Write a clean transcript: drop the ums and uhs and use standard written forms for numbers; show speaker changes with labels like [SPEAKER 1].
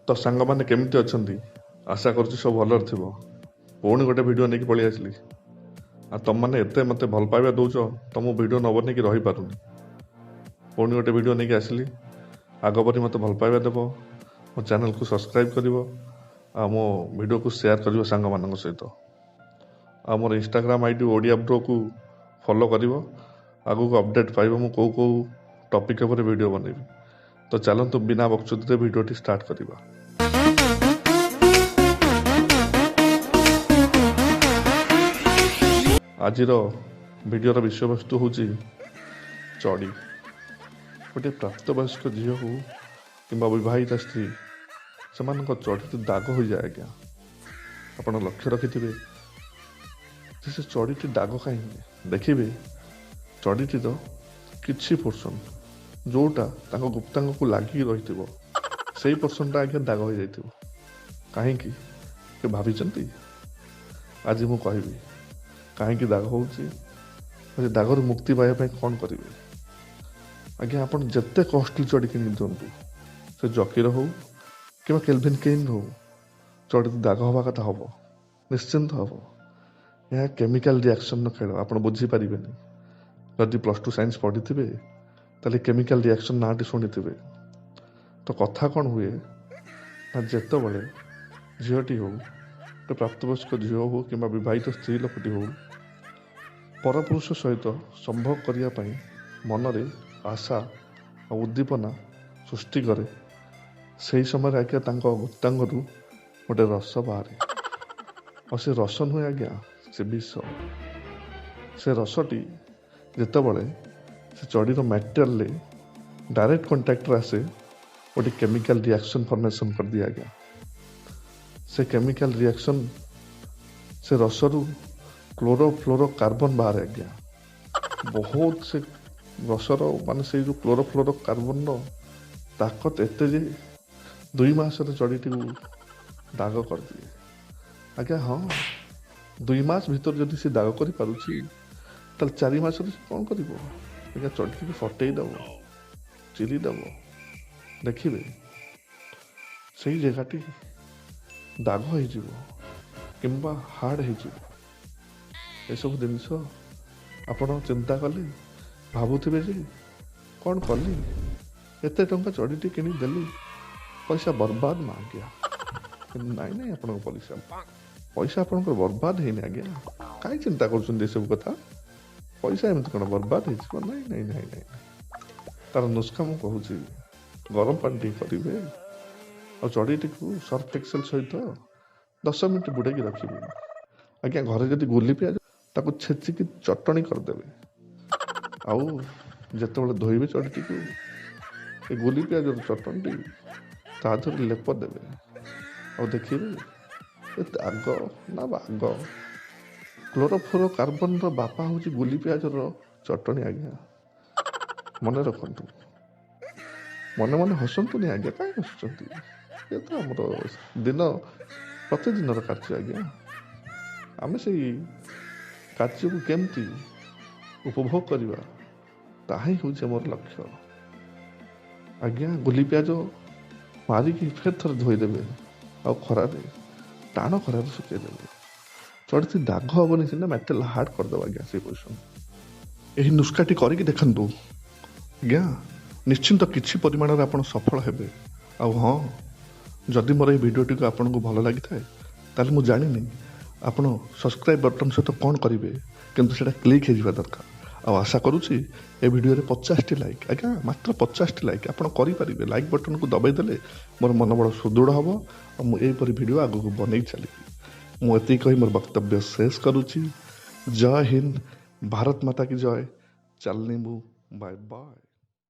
[SPEAKER 1] तो सांग मैंने केमती अच्छा आशा कर सब भलर थी पुणी गोटे भिड नहीं पलि आसली आ तुम मैंने एत मत भल पाइबा दौच तो मो भिड न बन रही पारुनी पुणी गोटे भिड नहीं आसली आग परी मत भल पाइबा देव मो चैनल को सब्सक्राइब कर मो भिड को शेयर कर सांग मान सहित आ मोर इंस्टाग्राम आईडी ओडियाब्रो को फॉलो कर आगू को अपडेट पाइब मु कौ कौ टॉपिक पर वीडियो बनैबी तो चलतु बिना बकचोदी भिडियोटी स्टार्ट करवा। आज भिडर विषय वस्तु हूँ चढ़ी गोटे प्राप्तवयस्क झील हो कि बहिता स्त्री से चढ़ी दाग हो जाए आज्ञा आप लक्ष्य रखि से चढ़ी दाग कहीं देखिए चढ़ी किसी पोर्सन जोटा गुप्तांग को लगी रही से पोर्सनटा आज्ञा दाग हो जाइए कहीं भाई आज मु कहि कहीं दाग हो दागर मुक्ति पाइबा कौन करेंगे आज्ञा आप जिते कॉस्टली चढ़ी कि दिंतु से जकीर हो कि केल्विन केन हो चढ़ी दाग हवा कथा हम निश्चिंत हम यह केमिकल रिएक्शन खेल आप बुझीपारे जदि +2 साइंस पढ़ी थे ताले केमिकल रिएक्शन ना शुणी थे तो कथा कौन हुए ना जिते बड़े झीटी हो तो प्राप्तवयस्क झील हो कि बहित स्त्री लोकटी हो परपुरुष सहित संभोग करने मनरे आशा और उद्दीपना सृष्टि करे से समय आज्ञा गुप्तांग गोटे रस बाहर और से रस नुहे आज्ञा से विष से रसटी जितेबले से चढ़ीर मटेरियल डायरेक्ट कंटाक्ट आसे गोटे केमिकल रिएक्शन फॉर्मेशन कर दिया आज्ञा से केमिकल रिएक्शन से रसरू क्लोरोफ्लोरो कार्बन बाहर आज्ञा बहुत से रसर मान से जो क्लोरोफ्लोरो कार्बन ताकत एत 2 मास चढ़ी दाग कर दिए आज्ञा हाँ 2 मास भीतर जदि से दाग कर पारुछि ताल 4 मास कौन कर आज्ञा चढ़ी फटई दब चिरीदब देखिए से जगहटी दाग हो हार्ड सब जिनस आपण चिंता कले भावुवे जे कौन कली एत टंका चढ़ी किदेली पैसा बर्बाद ना आज्ञा नाई नाई आप पैसा आप बर्बाद है आज्ञा कहीं चिंता कर सब कथा पैसा एमती कौन बर्बाद हो नाई नाई नाई नाई तार नुस्खा मु कहूँ गरम पानी करेंगे और चढ़ी सर्फ एक्सेल सहित 10 मिनट बुड़े रखिए आज्ञा घरे जब गोली पियाज ताको छेचिकी चटणी करदेवे आउ जिते धोइबे चढ़ी को गोली पियाज चटणी ताधर लेप देवे और देखिए दाग ना बाग क्लोरोफ्लोरो कार्बन बापा हूँ गोली पियाज चटणी आज्ञा मन रखु मन मन हसतुनि आज्ञा कहीं हसुँच ये तो आमर दिन प्रतिदिन कार्य आज्ञा आम से कार्य को केमती उपभोग करवा ताही हूँ मोर लक्ष्य आज्ञा गोली पियाज मारिकी फेर थर धोईदेवे आ खरारे टाण खरारे सुखईदेवे चढ़ी दाग हेनी सीना मेटेरियल हार्ड करदे आज्ञा से पोजिशन यही नुस्खाटी करके देखु आज्ञा निश्चिंत किसी परिमाण में आप सफल हेबे आ हाँ जदि मोर ये भिडियोटी को आपन को भल लगी थाए मुझे जानी आप सब्सक्राइब बटन सहित कौन करेंगे किंतु से क्लिक हो दरकार आशा करुच्ची ए भिडियो 50 लाइक आज्ञा मात्र 50 लाइक आप करेंगे लाइक बटन को दबाई देले मोर मन बड़ सुदृढ़ हम और मुझे भिडियो आग को बन चली मुझे कही मोर वक्तव्य शेष करुच्ची। जय हिंद, भारत माता की जय। चलनी मु बाय बाय।